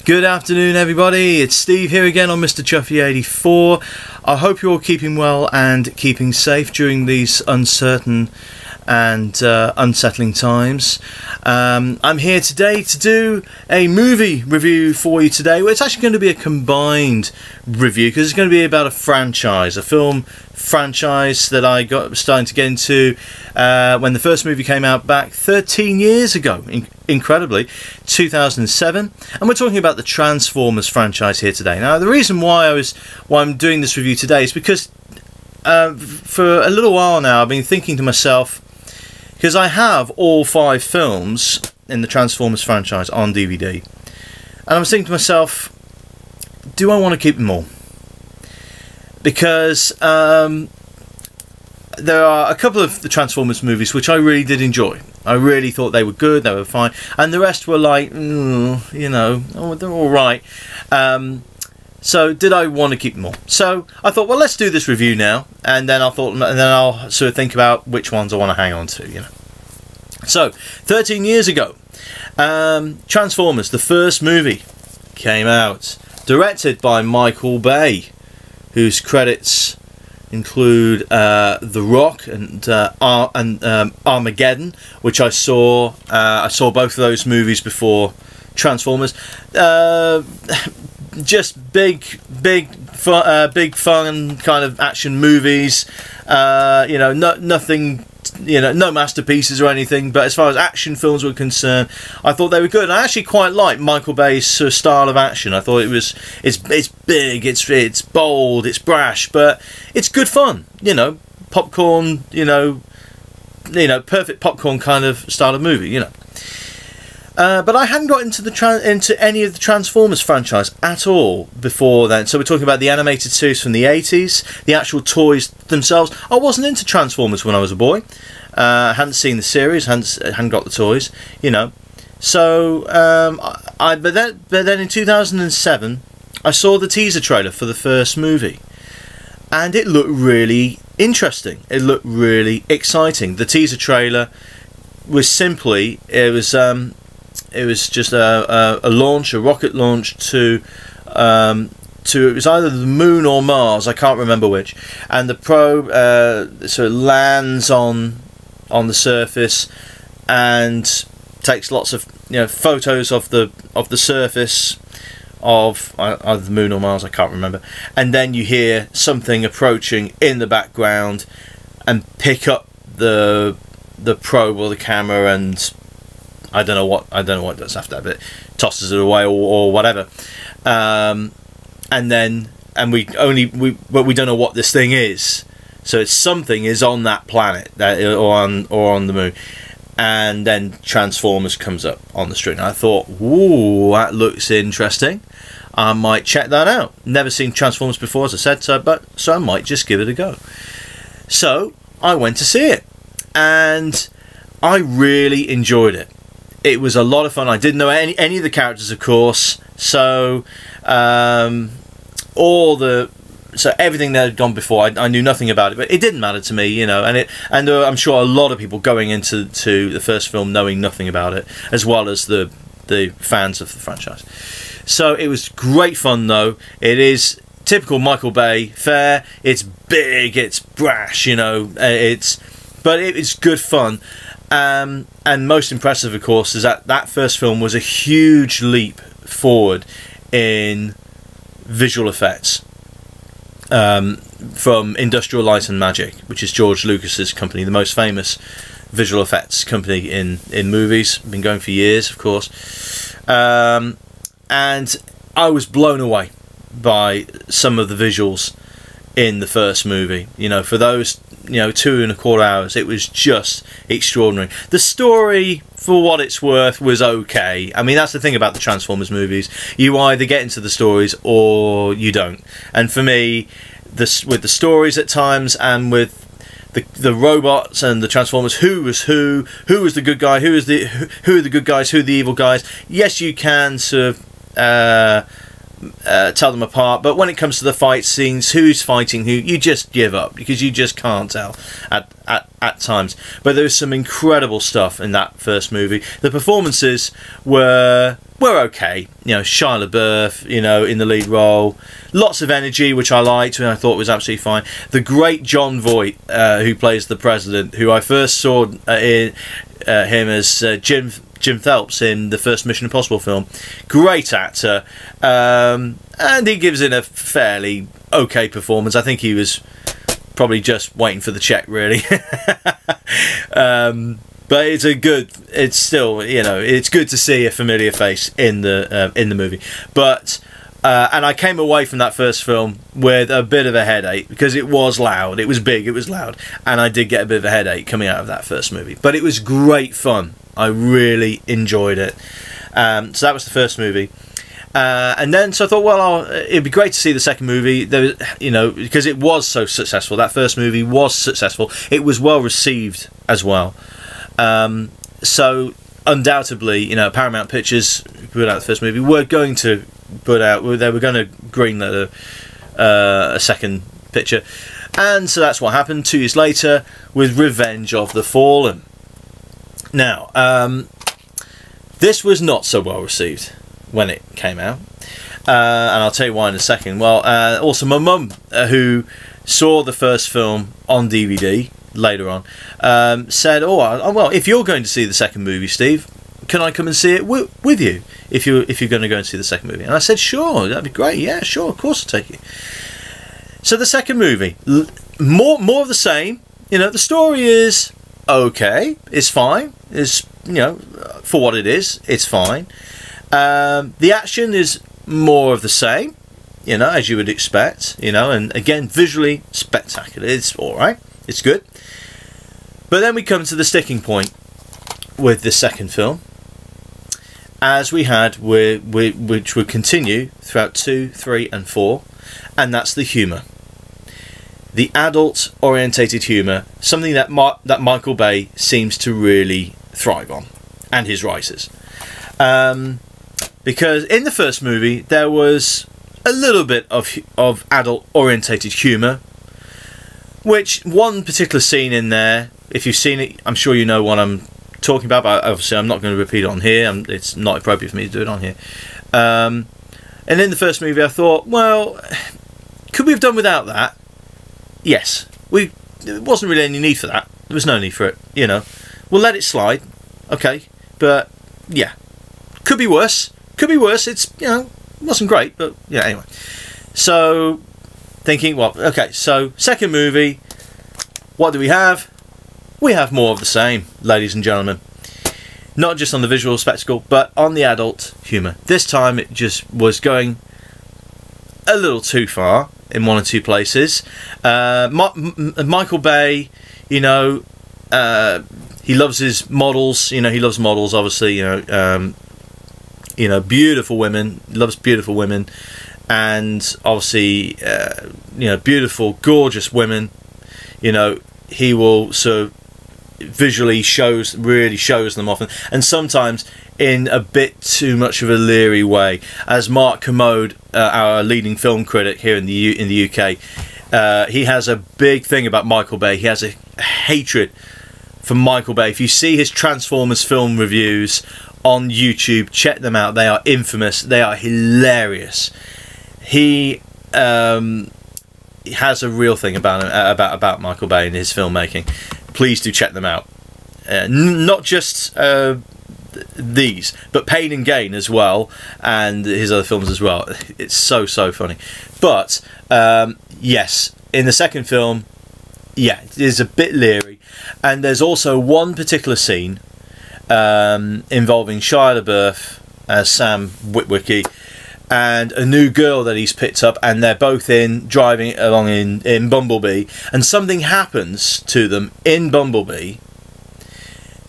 Good afternoon, everybody. It's Steve here again on Mr. Chuffy84. I hope you're all keeping well and keeping safe during these uncertain and unsettling times. I'm here today to do a movie review for you today. Well, it's actually going to be a combined review because it's going to be about a franchise, a film franchise that I got starting to get into when the first movie came out back 13 years ago, incredibly, 2007. And we're talking about the Transformers franchise here today. Now, the reason why I'm doing this review today is because for a little while now I've been thinking to myself, because I have all 5 films in the Transformers franchise on DVD, and I was thinking to myself, do I want to keep them all? Because there are a couple of the Transformers movies which I really did enjoy. I really thought they were good, they were fine, and the rest were like, you know, oh, they're all right. So did I want to keep them all? So I thought, well, let's do this review now, and then I'll sort of think about which ones I want to hang on to, you know. So 13 years ago, Transformers, the first movie, came out, directed by Michael Bay, whose credits include The Rock and Armageddon, which I saw. I saw both of those movies before Transformers. Just big fun kind of action movies. You know, nothing. You know, no masterpieces or anything, but as far as action films were concerned, I thought they were good. And I actually quite liked Michael Bay's sort of style of action. I thought it's big, it's bold, it's brash, but it's good fun. You know, popcorn. You know, perfect popcorn kind of style of movie. You know. But I hadn't got into any of the Transformers franchise at all before then. So we're talking about the animated series from the 80s, the actual toys themselves. I wasn't into Transformers when I was a boy. I hadn't seen the series, hadn't got the toys, you know. So, but then in 2007, I saw the teaser trailer for the first movie, and it looked really interesting. It looked really exciting. The teaser trailer was simply, it was just a rocket launch to it was either the moon or Mars, I can't remember which, and the probe sort of lands on the surface and takes lots of photos of the surface of either the moon or Mars, I can't remember, and then you hear something approaching in the background and pick up the probe or the camera, and I don't know what it does after that, but it tosses it away or whatever, but we don't know what this thing is. So it's something is on that planet or on the moon, and then Transformers comes up on the screen. I thought, ooh, that looks interesting. I might check that out. Never seen Transformers before, as I said, so I might just give it a go. So I went to see it, and I really enjoyed it. It was a lot of fun. I didn't know any of the characters, of course, so everything that had gone before, I knew nothing about it, but it didn't matter to me, you know. And I'm sure a lot of people going into the first film knowing nothing about it, as well as the fans of the franchise. So it was great fun, though. It is typical Michael Bay fare. It's big, it's brash, you know. But it is good fun. And most impressive, of course, is that first film was a huge leap forward in visual effects from Industrial Light and Magic, which is George Lucas's company, the most famous visual effects company in movies. Been going for years, of course. And I was blown away by some of the visuals in the first movie. You know, for those 2.25 hours, it was just extraordinary. The story, for what it's worth, was okay. I mean, that's the thing about the Transformers movies. You either get into the stories or you don't. And for me, with the stories at times, and with the robots and the Transformers, who was the good guy, who are the good guys, who are the evil guys. Yes, you can sort of tell them apart, but when it comes to the fight scenes, who's fighting who, you just give up, because you just can't tell at times. But there's some incredible stuff in that first movie. The performances were okay. You know, Shia LaBeouf, you know, in the lead role, lots of energy, which I liked and I thought was absolutely fine. The great John Voight, who plays the president, who I first saw in him as Jim Phelps in the first Mission Impossible film. Great actor, and he gives it a fairly okay performance. I think he was probably just waiting for the check, really. But it's still, you know, it's good to see a familiar face in the movie. But and I came away from that first film with a bit of a headache, because it was loud, it was big, it was loud, and I did get a bit of a headache coming out of that first movie. But it was great fun. I really enjoyed it. So that was the first movie. And then, so I thought, well, it'd be great to see the second movie. There, you know, because it was so successful. That first movie was successful. It was well received as well. So undoubtedly, you know, Paramount Pictures put out the first movie. Were going to put out. They were going to greenlight a second picture, and so that's what happened 2 years later with Revenge of the Fallen. Now, this was not so well received when it came out, and I'll tell you why in a second. Well, also my mum, who saw the first film on DVD later on, said, "Oh, well, if you're going to see the second movie, Steve, can I come and see it with you? If you're going to go and see the second movie?" And I said, "Sure, that'd be great. Yeah, sure, of course I'll take you." So the second movie, more of the same. You know, the story is okay. It's fine. It's, you know, for what it is, it's fine. The action is more of the same, you know, as you would expect, you know, and again, visually spectacular. It's alright, it's good. But then we come to the sticking point with the second film, as we had which would continue throughout 2, 3 and 4, and that's the humour. The adult orientated humour, something that Michael Bay seems to really thrive on, and his writers. Because in the first movie there was a little bit of adult orientated humour, which one particular scene in there, if you've seen it, I'm sure you know what I'm talking about, but obviously I'm not going to repeat it on here. It's not appropriate for me to do it on here. And in the first movie I thought, well, could we have done without that? Yes, there wasn't really any need for that. There was no need for it, you know. We'll let it slide, okay, but yeah, could be worse. Could be worse. It's, you know, wasn't great, but yeah, anyway. So thinking, well, okay, so second movie, what do we have? We have more of the same, ladies and gentlemen. Not just on the visual spectacle, but on the adult humour. This time it just was going a little too far in one or two places. Michael Bay, you know, he loves his models. You know, he loves models, obviously. You know, beautiful women. He loves beautiful women, and obviously, you know, beautiful, gorgeous women. You know, he will sort of visually really shows them often, and sometimes in a bit too much of a leery way. As Mark Kermode, our leading film critic here in the UK, he has a big thing about Michael Bay. He has a hatred for Michael Bay. If you see his Transformers film reviews on YouTube, check them out. They are infamous. They are hilarious. He has a real thing about him, about Michael Bay and his filmmaking. Please do check them out. Not just these, but Pain and Gain as well, and his other films as well. It's so funny. But yes, in the second film, yeah, it is a bit leery, and there's also one particular scene involving Shia LaBeouf as Sam Witwicky and a new girl that he's picked up, and they're both driving along in Bumblebee, and something happens to them in Bumblebee,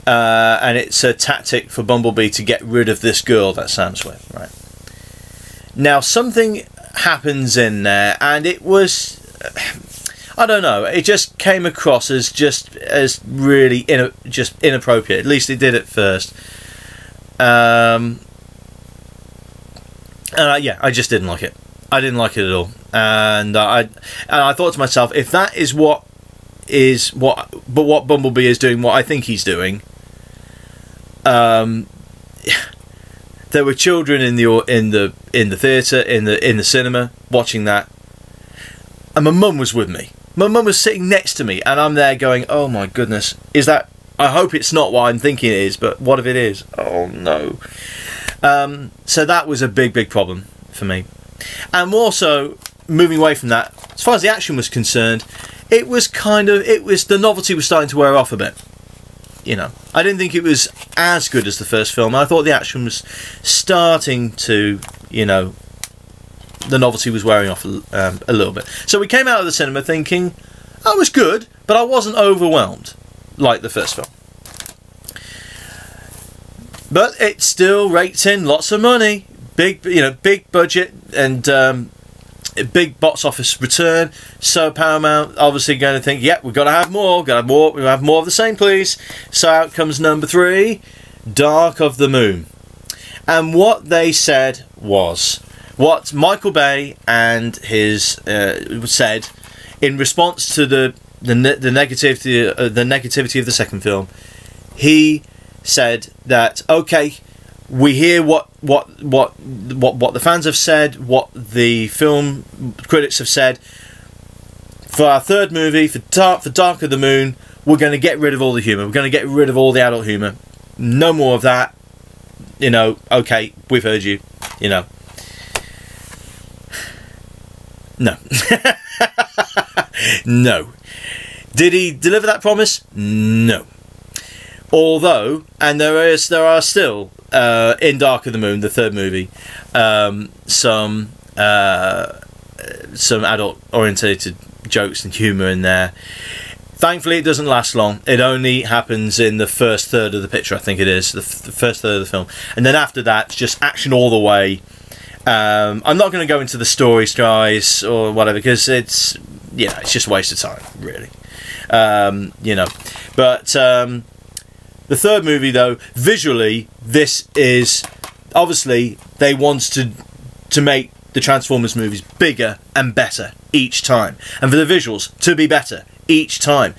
and it's a tactic for Bumblebee to get rid of this girl that Sam's with. Right now, something happens in there, and it was, I don't know, it just came across as really just inappropriate. At least it did at first. Yeah, I just didn't like it. I didn't like it at all, and I thought to myself, if that is what Bumblebee is doing, what I think he's doing, there were children in the theatre, in the cinema, watching that, and my mum was with me. My mum was sitting next to me, and I'm there going, "Oh my goodness, is that? I hope it's not what I'm thinking it is, but what if it is? Oh no!" So that was a big problem for me. And also, moving away from that, as far as the action was concerned, the novelty was starting to wear off a bit. You know, I didn't think it was as good as the first film. I thought the action was starting to, you know, the novelty was wearing off a little bit. So we came out of the cinema thinking, oh, it was good, but I wasn't overwhelmed like the first film. But it still raked in lots of money. Big budget and big box office return. So Paramount obviously going to think, yeah, we've got to have more. We have more of the same, please. So out comes number 3, Dark of the Moon. And what they said was, what Michael Bay and his said in response to the negativity of the second film. He said that, okay, we hear what the fans have said, what the film critics have said. For our third movie, for Dark of the Moon, we're going to get rid of all the humour. We're going to get rid of all the adult humour. No more of that. You know, okay, we've heard you. You know. No. No. Did he deliver that promise? No. Although, and there are still in Dark of the Moon, the third movie, some adult orientated jokes and humour in there. Thankfully, it doesn't last long. It only happens in the first third of the picture, I think it is, the first third of the film, and then after that, it's just action all the way. I'm not going to go into the stories, guys, or whatever, because it's just a waste of time, really. You know, but. The third movie, though, visually, this is obviously they want to make the Transformers movies bigger and better each time, and for the visuals to be better each time.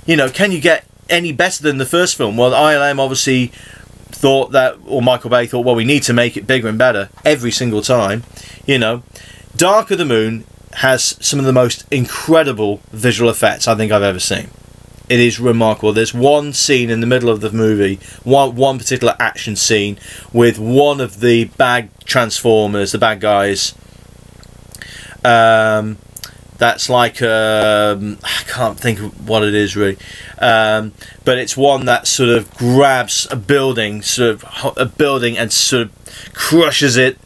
You know, can you get any better than the first film? Well, ILM obviously thought that, or Michael Bay thought, well, we need to make it bigger and better every single time. You know, Dark of the Moon has some of the most incredible visual effects I think I've ever seen. It is remarkable. There's one scene in the middle of the movie, one particular action scene, with one of the bad Transformers, the bad guys. That's like I can't think of what it is really, but it's one that sort of grabs a building, and sort of crushes it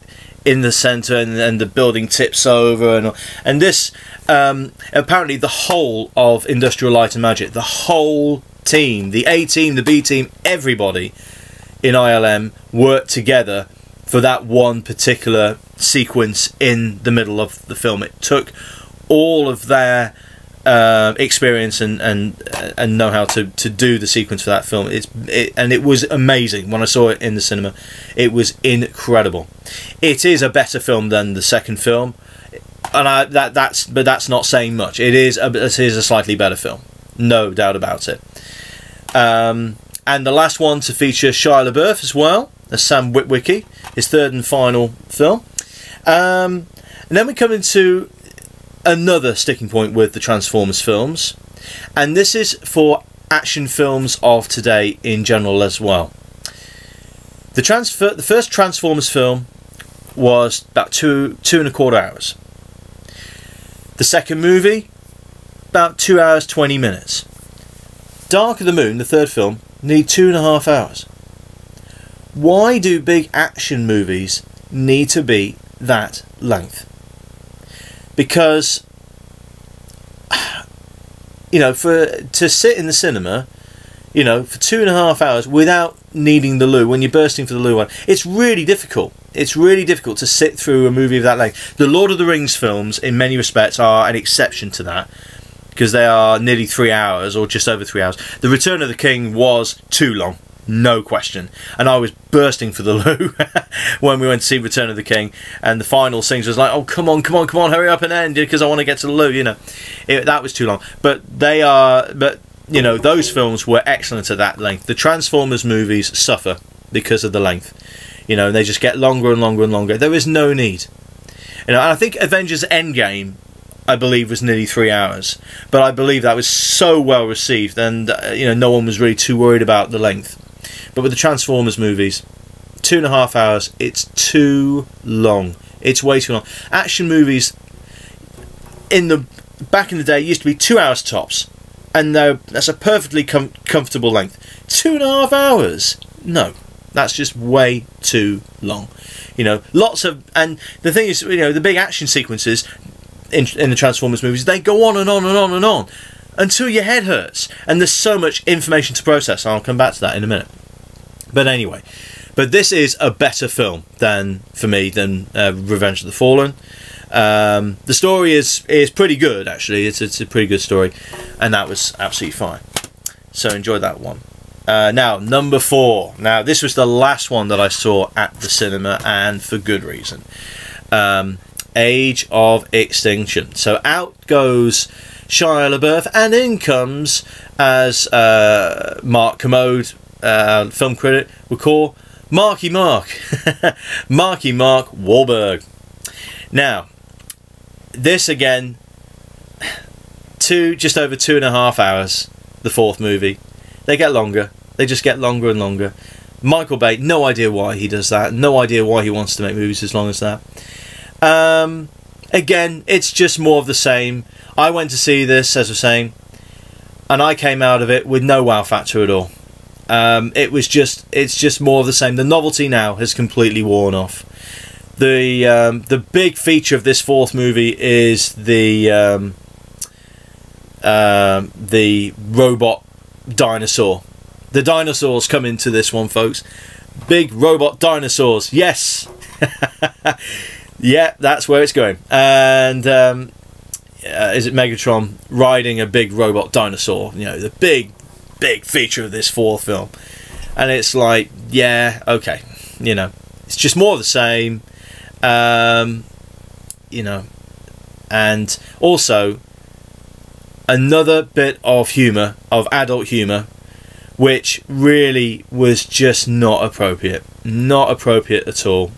in the centre, and the building tips over, and this apparently the whole of Industrial Light and Magic, the whole team, the A team, the B team, everybody in ILM worked together for that one particular sequence in the middle of the film. It took all of their experience and know-how to do the sequence for that film. And it was amazing. When I saw it in the cinema, it was incredible. It is a better film than the second film, and that's not saying much. It is a slightly better film, no doubt about it. And the last one to feature Shia LaBeouf as well as Sam Witwicky, his third and final film. And then we come into another sticking point with the Transformers films, and this is for action films of today in general as well. The first Transformers film was about 2.25 hours. The second movie, about 2 hours 20 minutes. Dark of the Moon, the third film, need 2.5 hours. Why do big action movies need to be that length? Because, you know, to sit in the cinema, you know, for 2.5 hours without needing the loo, when you're bursting for the loo, it's really difficult. It's really difficult to sit through a movie of that length. The Lord of the Rings films, in many respects, are an exception to that, because they are nearly 3 hours, or just over 3 hours. The Return of the King was too long. no question. And I was bursting for the loo when we went to see Return of the King, and the final scenes was like, oh, come on, hurry up and end, because I want to get to the loo, you know. That was too long. But you know, those films were excellent at that length. The Transformers movies suffer because of the length. You know, they just get longer and longer and longer. There is no need. You know, and I think Avengers Endgame, I believe, was nearly 3 hours. But I believe that was so well received, and you know, no one was really too worried about the length. But with the Transformers movies, 2.5 hours, it's too long. It's way too long. Action movies back in the day used to be 2 hours tops, and that's a perfectly comfortable length. 2.5 hours? No, that's just way too long. You know, and the thing is, you know, the big action sequences in the Transformers movies, they go on and on and on and on until your head hurts, and there's so much information to process. I'll come back to that in a minute. But anyway, this is a better film for me than Revenge of the Fallen. The story is pretty good, actually. It's a pretty good story, and that was absolutely fine. So enjoy that one. Now, number 4. Now, this was the last one that I saw at the cinema, and for good reason. Age of Extinction. So out goes Shia LaBeouf, and in comes, as Mark Commode, film critic, would call Marky Mark. Marky Mark Wahlberg. Now, this again, just over 2.5 hours, the 4th movie. They get longer. They just get longer and longer. Michael Bay, no idea why he does that. No idea why he wants to make movies as long as that. Again, it's just more of the same. I went to see this, as I was saying, and I came out of it with no wow factor at all. It's just more of the same. The novelty now has completely worn off. The big feature of this 4th movie is the robot dinosaur. The dinosaurs come into this one, folks. Big robot dinosaurs. Yes. Yeah, that's where it's going. And is it Megatron riding a big robot dinosaur? You know, the big feature of this 4th film. And it's like, yeah, okay, you know, it's just more of the same. You know, and also another bit of humour, of adult humour, which really was just not appropriate at all.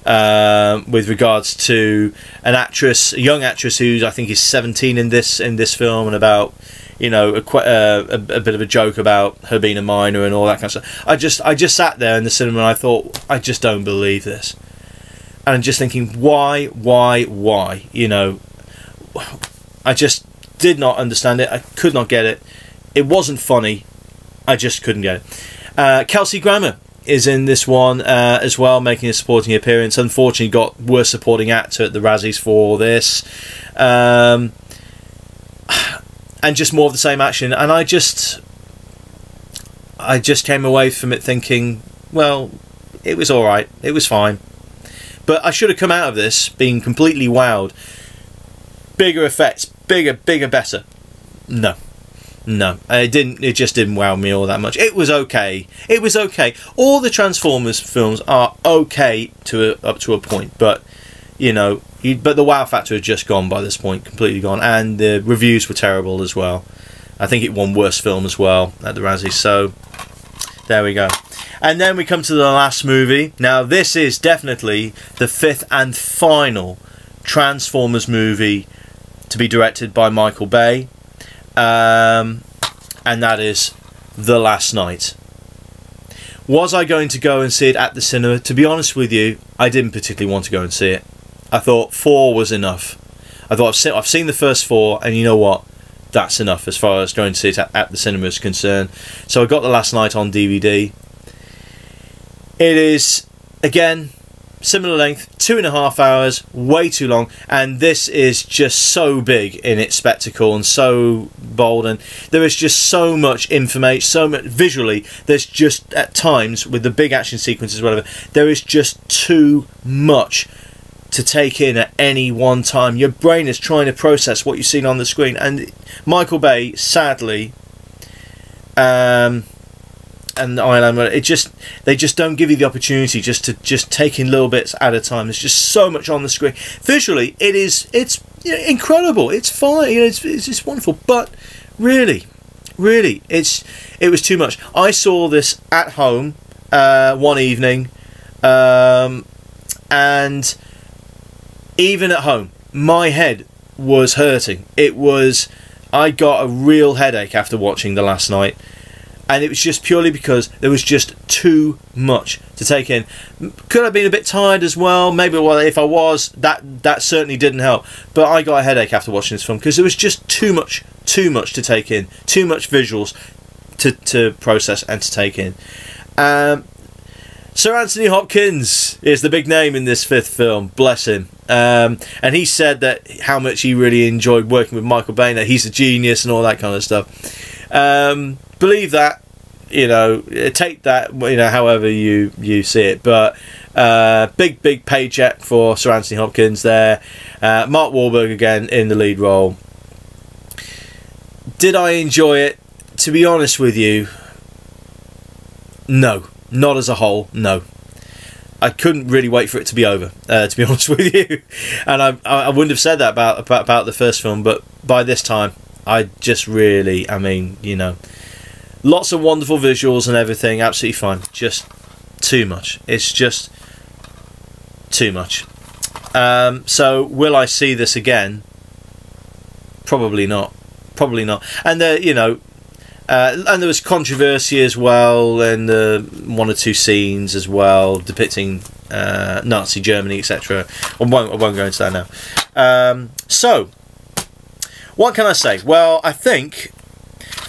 With regards to a young actress who I think is 17 in this film, and about, you know, a bit of a joke about her being a minor and all that kind of stuff. I just sat there in the cinema and I thought, I just don't believe this. And I'm just thinking, why? You know, I just did not understand it. I could not get it. It wasn't funny. I just couldn't get it. Kelsey Grammer is in this one as well, making a supporting appearance. Unfortunately, got worst supporting actor at the Razzies for this. And just more of the same action. And I just came away from it thinking, well, it was alright. It was fine. But I should have come out of this being completely wowed. Bigger effects, bigger, better. No, it just didn't wow me all that much. It was okay. All the Transformers films are okay up to a point, but you know, but the wow factor had just gone by this point, completely gone, and the reviews were terrible as well. I think it won worst film as well at the Razzies. So there we go. And then we come to the last movie. Now, this is definitely the 5th and final Transformers movie to be directed by Michael Bay. And that is The Last Night. Was I going to go and see it at the cinema? To be honest with you, I didn't particularly want to go and see it. I thought 4 was enough. I thought I've seen the first 4, and you know what? That's enough as far as going to see it at the cinema is concerned. So I got The Last Night on DVD. It is, again, similar length, 2.5 hours, way too long, and this is just so big in its spectacle and so bold, and there is just so much information, so much visually. There's just, at times, with the big action sequences, whatever, there is just too much to take in at any one time. Your brain is trying to process what you've seen on the screen, and Michael Bay, sadly, and Iron Man, they just don't give you the opportunity just to take in little bits at a time. There's just so much on the screen. Visually, it's incredible. It's fine. It's wonderful. But really, it was too much. I saw this at home one evening, and even at home, my head was hurting. I got a real headache after watching the last night, and it was just purely because there was just too much to take in. Could have been a bit tired as well. Maybe, well, if I was, that certainly didn't help. But I got a headache after watching this film because there was just too much to take in, too much visuals to process and to take in. Sir Anthony Hopkins is the big name in this fifth film, bless him. And he said that how much he really enjoyed working with Michael Bay, that he's a genius and all that kind of stuff. Believe that, take that, however you see it. But big paycheck for Sir Anthony Hopkins there. Mark Wahlberg again in the lead role. Did I enjoy it? To be honest with you, no. Not as a whole, no. I couldn't really wait for it to be over, to be honest with you. And I wouldn't have said that about the first film, but by this time, I just really, lots of wonderful visuals and everything, absolutely fine. Just too much. It's just too much. So, will I see this again? Probably not. Probably not. And and there was controversy as well, and one or two scenes as well depicting Nazi Germany, etc. I won't go into that now. So, what can I say? Well, I think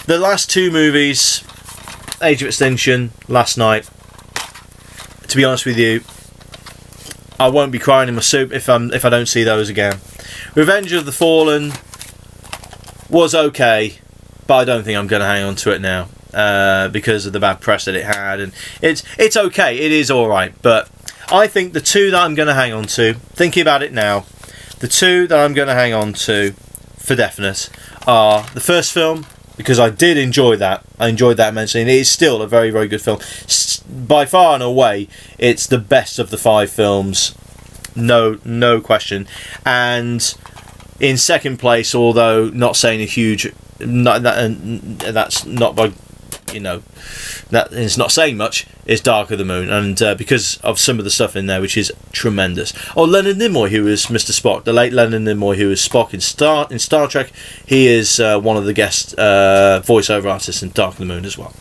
the last two movies, Age of Extinction, last night, to be honest with you, I won't be crying in my soup if I don't see those again. Revenge of the Fallen was okay, but I don't think I'm going to hang on to it now because of the bad press that it had. And it's okay, it is alright, but I think the two that I'm going to hang on to, thinking about it now, the two that I'm going to hang on to for definite are the first film, because I did enjoy that. I enjoyed that immensely, and it is still a very, very good film. By far and away, it's the best of the 5 films, no question. And in second place, although not saying a huge... that's not by that is not saying much, is Dark of the Moon, and because of some of the stuff in there which is tremendous. Leonard Nimoy, who is Mr. Spock, the late Leonard Nimoy, who is Spock in Star Trek, he is one of the guest voiceover artists in Dark of the Moon as well.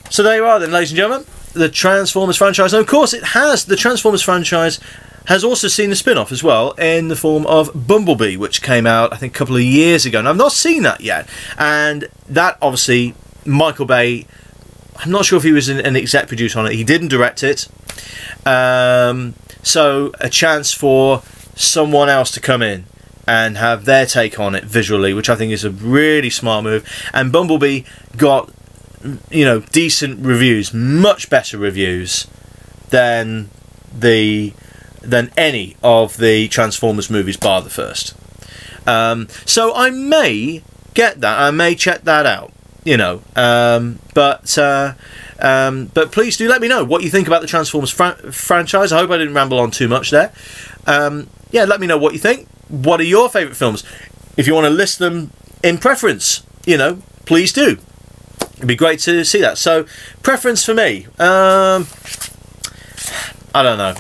So there you are then, ladies and gentlemen, the Transformers franchise. And of course the Transformers franchise has also seen a spin-off as well in the form of Bumblebee, which came out I think a couple of years ago, and I've not seen that yet. And that, obviously, Michael Bay, I'm not sure if he was an exec producer on it, he didn't direct it, so a chance for someone else to come in and have their take on it visually, which I think is a really smart move. And Bumblebee got decent reviews, much better reviews than any of the Transformers movies bar the first. So I may get that, I may check that out, but please do let me know what you think about the Transformers franchise. I hope I didn't ramble on too much there. Yeah, let me know what you think. What are your favourite films? If you want to list them in preference, please do. It'd be great to see that. So, preference for me, I don't know.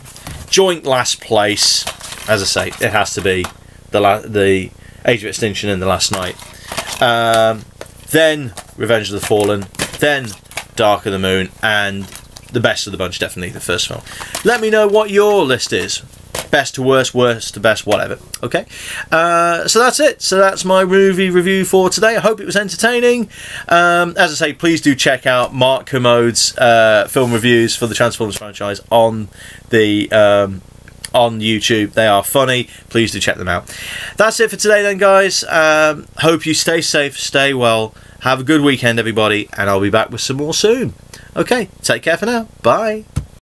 Joint last place, as I say, it has to be the Age of Extinction and The Last Night. Then Revenge of the Fallen, then Dark of the Moon, and the best of the bunch, definitely the first film. Let me know what your list is. Best to worst, worst to best, whatever. Okay, so that's it. So that's my movie review for today. I hope it was entertaining. As I say, please do check out Mark Kermode's film reviews for the Transformers franchise on the on YouTube. They are funny. Please do check them out. That's it for today then, guys. Hope you stay safe, stay well. Have a good weekend, everybody, and I'll be back with some more soon. Okay, take care for now. Bye.